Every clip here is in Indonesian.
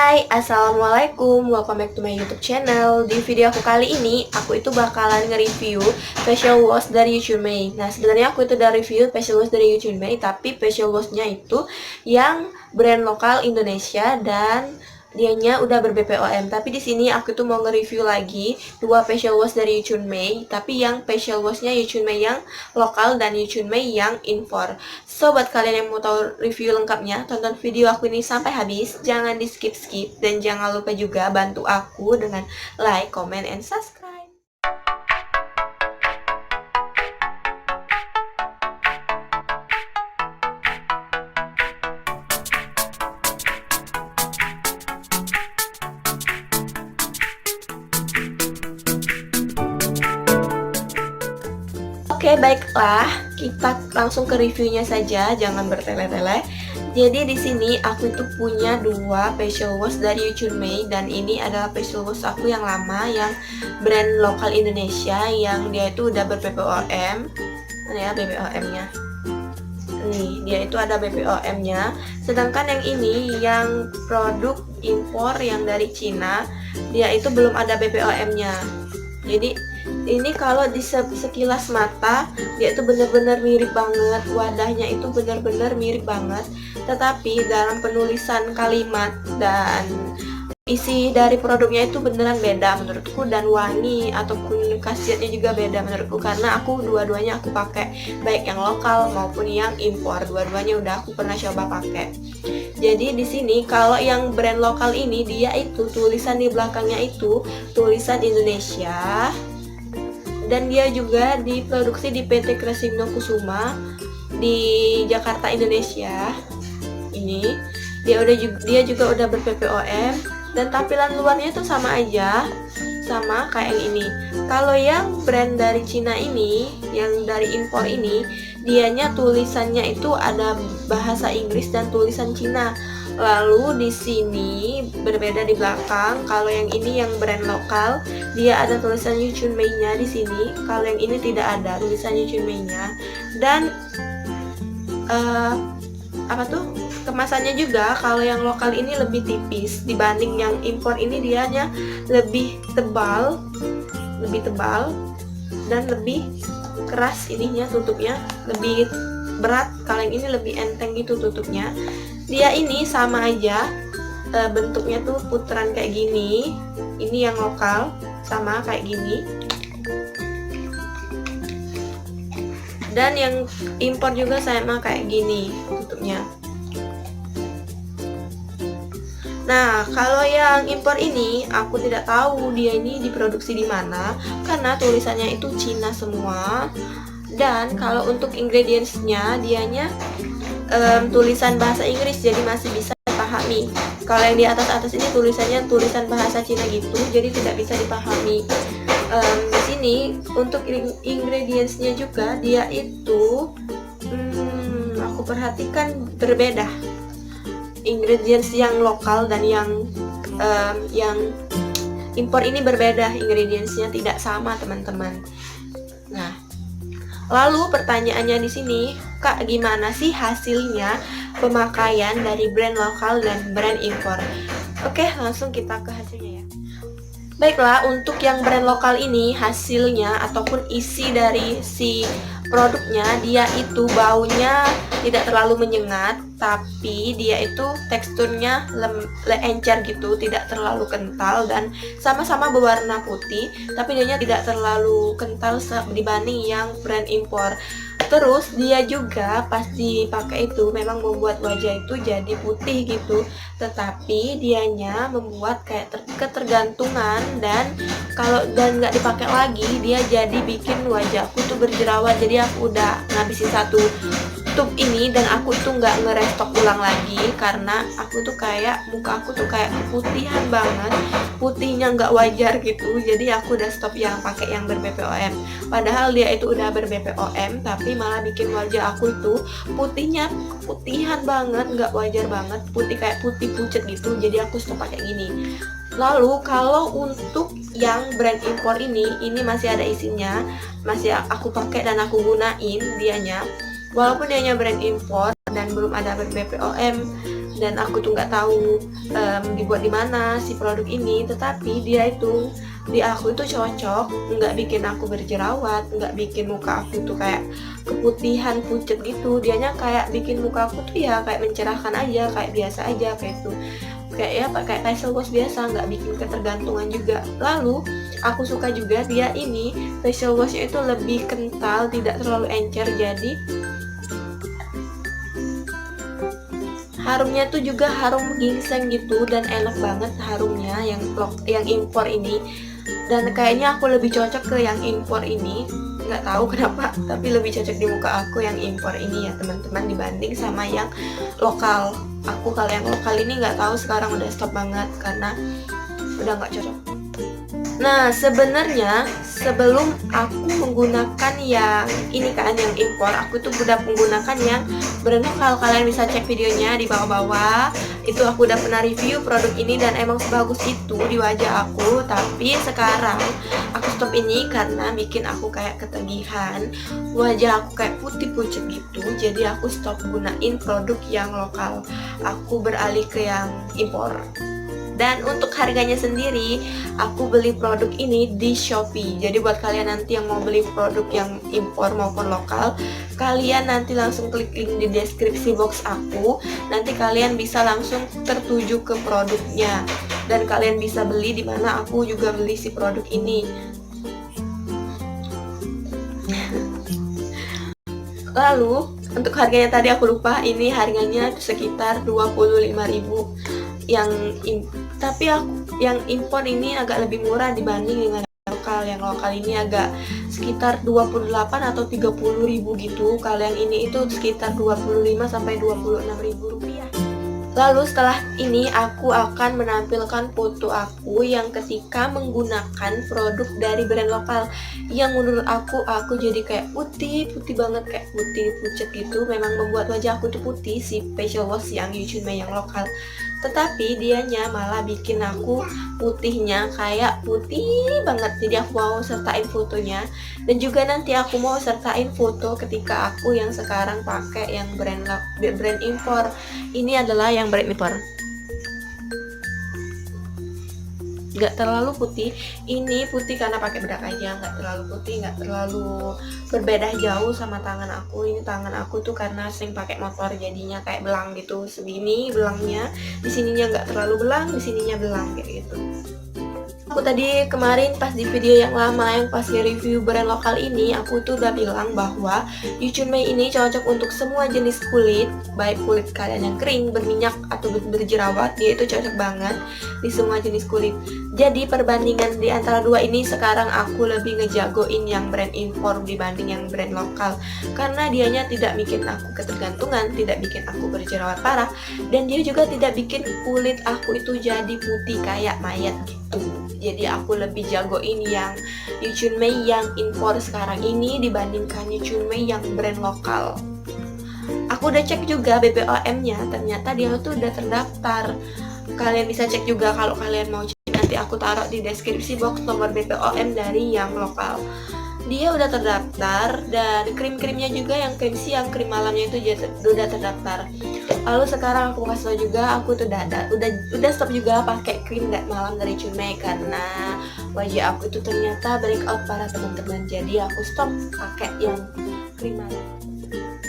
Hai, Assalamualaikum, welcome back to my YouTube channel. Di video aku kali ini, aku itu bakalan nge-review facial wash dari Yuchunmei. Nah, sebenarnya aku itu udah review facial wash dari Yuchunmei, tapi facial washnya itu yang brand lokal Indonesia dan dianya udah ber-BPOM. Tapi di sini aku tuh mau nge-review lagi dua facial wash dari Yuchunmei, tapi yang facial washnya Yuchunmei yang lokal dan Yuchunmei yang impor. So, buat kalian yang mau tahu review lengkapnya, tonton video aku ini sampai habis, jangan di skip-skip, dan jangan lupa juga bantu aku dengan like, comment, and subscribe. Oke, baiklah, kita langsung ke reviewnya saja, jangan bertele-tele. Jadi di sini aku itu punya dua facial wash dari Yuchunmei, dan ini adalah facial wash aku yang lama, yang brand lokal Indonesia, yang dia itu udah ber-BPOM. Mana ya BPOM-nya? Nih, dia itu ada BPOM-nya. Sedangkan yang ini, yang produk impor yang dari Cina, dia itu belum ada BPOM-nya. Jadi ini kalau di sekilas mata dia itu benar-benar mirip banget, wadahnya itu benar-benar mirip banget, tetapi dalam penulisan kalimat dan isi dari produknya itu beneran beda menurutku, dan wangi ataupun khasiatnya juga beda menurutku, karena aku dua-duanya aku pakai, baik yang lokal maupun yang impor, dua-duanya udah aku pernah coba pakai. Jadi di sini kalau yang brand lokal ini dia itu tulisan di belakangnya itu tulisan Indonesia, dan dia juga diproduksi di PT Crescendo Kusuma di Jakarta, Indonesia. Ini dia juga udah ber-BPOM, dan tampilan luarnya itu sama aja, sama kayak yang ini. Kalau yang brand dari Cina ini, yang dari impor ini, dianya tulisannya itu ada bahasa Inggris dan tulisan Cina. Lalu di sini berbeda di belakang. Kalau yang ini yang brand lokal, dia ada tulisan Yuchunmei-nya di sini. Kalau yang ini tidak ada tulisan Yuchunmei-nya. Dan kemasannya juga, kalau yang lokal ini lebih tipis dibanding yang impor ini, dianya lebih tebal dan lebih keras ininya, tutupnya lebih berat. Kalau yang ini lebih enteng gitu tutupnya. Dia ini sama aja, bentuknya tuh putaran kayak gini. Ini yang lokal sama kayak gini, dan yang impor juga sama kayak gini tutupnya. Nah, kalau yang impor ini aku tidak tahu dia ini diproduksi di mana, karena tulisannya itu Cina semua. Dan kalau untuk ingredientsnya, dianya tulisan bahasa Inggris, jadi masih bisa dipahami. Kalau yang di atas ini tulisannya tulisan bahasa Cina gitu, jadi tidak bisa dipahami. Di sini untuk ingredientsnya juga dia itu aku perhatikan berbeda. Ingredients yang lokal dan yang impor ini berbeda, ingredientsnya tidak sama, teman-teman. Nah, lalu pertanyaannya di sini, Kak, gimana sih hasilnya pemakaian dari brand lokal dan brand impor? Oke, langsung kita ke hasilnya ya. Baiklah, untuk yang brand lokal ini, hasilnya ataupun isi dari si produknya, dia itu baunya tidak terlalu menyengat, tapi dia itu teksturnya encer gitu, tidak terlalu kental, dan sama-sama berwarna putih, tapi dianya tidak terlalu kental dibanding yang brand impor. Terus dia juga pas dipakai itu memang membuat wajah itu jadi putih gitu, tetapi dianya membuat kayak ketergantungan, dan kalau nggak dipakai lagi dia jadi bikin wajahku tuh berjerawat. Jadi aku udah ngabisin satu tube ini, dan aku itu nggak ngerestock ulang lagi, karena aku tuh kayak muka aku tuh kayak keputihan banget, putihnya nggak wajar gitu. Jadi aku udah stop yang pakai yang ber-BPOM. Padahal dia itu udah ber-BPOM, tapi malah bikin wajah aku itu putihnya putihan banget, nggak wajar banget, putih kayak putih pucet gitu. Jadi aku stop pakai gini. Lalu kalau untuk yang brand impor ini masih ada isinya, masih aku pakai dan aku gunain dianya. Walaupun dianya brand impor dan belum ada BPOM, dan aku tuh nggak tahu dibuat di mana si produk ini, tetapi dia itu di aku itu cocok, nggak bikin aku berjerawat, nggak bikin muka aku tuh kayak keputihan pucet gitu. Dianya kayak bikin muka aku tuh ya kayak mencerahkan aja, kayak biasa aja kayak itu, kayak ya pakai facial wash biasa, nggak bikin ketergantungan juga. Lalu aku suka juga dia ini facial washnya itu lebih kental, tidak terlalu encer, jadi harumnya tuh juga harum ginseng gitu dan enak banget harumnya yang impor ini. Dan kayaknya aku lebih cocok ke yang impor ini, nggak tahu kenapa, tapi lebih cocok di muka aku yang impor ini ya teman-teman, dibanding sama yang lokal. Aku kalau yang lokal ini nggak tahu sekarang udah stop banget karena udah nggak cocok. Nah, sebenarnya sebelum aku menggunakan yang ini kan, yang impor, aku tuh udah menggunakan yang brand lokal. Kalian bisa cek videonya di bawah-bawah. Itu aku udah pernah review produk ini dan emang sebagus itu di wajah aku. Tapi sekarang aku stop ini karena bikin aku kayak ketagihan. Wajah aku kayak putih pucet gitu. Jadi aku stop gunain produk yang lokal. Aku beralih ke yang impor. Dan untuk harganya sendiri, aku beli produk ini di Shopee. Jadi buat kalian nanti yang mau beli produk yang impor maupun lokal, kalian nanti langsung klik link di deskripsi box aku. Nanti kalian bisa langsung tertuju ke produknya. Dan kalian bisa beli di mana aku juga beli si produk ini. Lalu, untuk harganya tadi aku lupa, ini harganya sekitar 25.000. Tapi yang impor ini agak lebih murah dibanding dengan lokal. Yang lokal ini agak sekitar 28 atau 30.000 gitu. Kalau yang ini itu sekitar 25 sampai 26.000 rupiah. Lalu setelah ini aku akan menampilkan foto aku yang ketika menggunakan produk dari brand lokal, yang menurut aku jadi kayak putih banget, kayak putih pucet gitu. Memang membuat wajah aku tuh putih si facial wash yang Yuchunmei yang lokal, tetapi dianya malah bikin aku putihnya kayak putih banget. Jadi aku mau sertain fotonya, dan juga nanti aku mau sertain foto ketika aku yang sekarang pakai yang brand impor. Ini adalah yang brand impor, nggak terlalu putih. Ini putih karena pakai bedak aja, nggak terlalu putih, nggak terlalu berbeda jauh sama tangan aku. Ini tangan aku tuh karena sering pakai motor jadinya kayak belang gitu. Segini belangnya, di sininya nggak terlalu belang, di sininya belang kayak gitu. Aku tadi kemarin pas di video yang lama yang pas review brand lokal ini, aku tuh udah bilang bahwa Yuchunmei ini cocok untuk semua jenis kulit, baik kulit kalian yang kering, berminyak, atau berjerawat. Dia itu cocok banget di semua jenis kulit. Jadi perbandingan di antara dua ini sekarang aku lebih ngejagoin yang brand impor dibanding yang brand lokal, karena dianya tidak bikin aku ketergantungan, tidak bikin aku berjerawat parah, dan dia juga tidak bikin kulit aku itu jadi putih kayak mayat gitu. Jadi aku lebih jagoin yang Yuchunmei yang impor sekarang ini dibandingkan Yuchunmei yang brand lokal. Aku udah cek juga BPOM-nya, ternyata dia tuh udah terdaftar. Kalian bisa cek juga kalau kalian mau cek, nanti aku taruh di deskripsi box nomor BPOM dari yang lokal. Dia udah terdaftar, dan krim-krimnya juga yang krim siang, krim malamnya itu udah terdaftar. Lalu sekarang aku kasih tau juga, aku tuh udah stop juga pakai krim malam dari Yuchunmei karena wajah aku itu ternyata breakout parah teman-teman. Jadi aku stop pakai yang krim malam.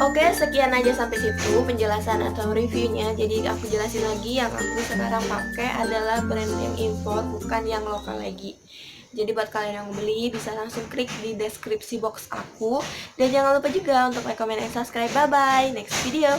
Oke, sekian aja sampai situ penjelasan atau reviewnya. Jadi aku jelasin lagi, yang aku sekarang pakai adalah brand yang impor, bukan yang lokal lagi. Jadi buat kalian yang beli bisa langsung klik di deskripsi box aku. Dan jangan lupa juga untuk like, comment, and subscribe. Bye bye, next video.